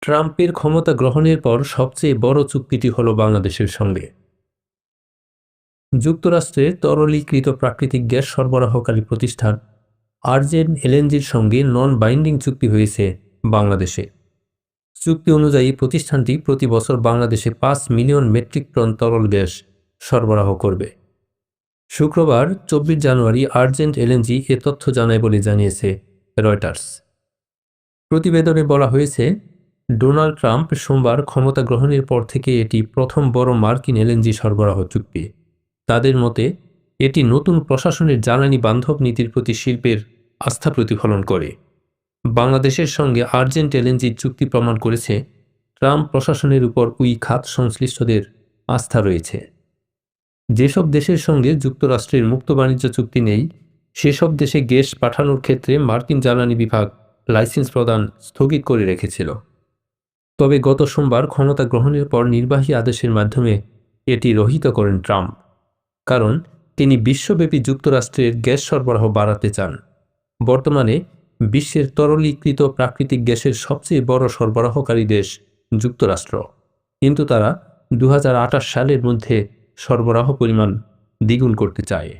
ট্রাম্পের ক্ষমতা গ্রহণের পর সবচেয়ে বড় চুক্তিটি হল বাংলাদেশের সঙ্গে। যুক্তরাষ্ট্রের তরলীকৃত প্রাকৃতিক গ্যাস সরবরাহকারী প্রতিষ্ঠান আর্জেন্ট এলএনজির সঙ্গে নন বাইন্ডিং চুক্তি হয়েছে বাংলাদেশে। চুক্তি অনুযায়ী প্রতিষ্ঠানটি প্রতি বছর বাংলাদেশে 5 মিলিয়ন মেট্রিক টন তরল গ্যাস সরবরাহ করবে। শুক্রবার 24 জানুয়ারি আর্জেন্ট এলএনজি এ তথ্য জানায় বলে জানিয়েছে রয়টার্স। প্রতিবেদনে বলা হয়েছে, ডোনাল্ড ট্রাম্প সোমবার ক্ষমতা গ্রহণের পর থেকে এটি প্রথম বড় মার্কিন এলএনজি সরবরাহ চুক্তি। তাদের মতে এটি নতুন প্রশাসনের জ্বালানি বান্ধব নীতির প্রতি শিল্পের আস্থা প্রতিফলন করে। বাংলাদেশের সঙ্গে আর্জেন্ট এলএনজির চুক্তি প্রমাণ করেছে ট্রাম্প প্রশাসনের উপর ওই খাত সংশ্লিষ্টদের আস্থা রয়েছে। যেসব দেশের সঙ্গে যুক্তরাষ্ট্রের মুক্ত বাণিজ্য চুক্তি নেই, সেসব দেশে গ্যাস পাঠানোর ক্ষেত্রে মার্কিন জ্বালানি বিভাগ লাইসেন্স প্রদান স্থগিত করে রেখেছিল। তবে গত সোমবার ক্ষমতা গ্রহণের পর নির্বাহী আদেশের মাধ্যমে এটি রহিত করেন ট্রাম্প, কারণ তিনি বিশ্বব্যাপী যুক্তরাষ্ট্রের গ্যাস সরবরাহ বাড়াতে চান। বর্তমানে বিশ্বের তরলীকৃত প্রাকৃতিক গ্যাসের সবচেয়ে বড় সরবরাহকারী দেশ যুক্তরাষ্ট্র, কিন্তু তারা 2028 সালের মধ্যে সরবরাহ পরিমাণ দ্বিগুণ করতে চায়।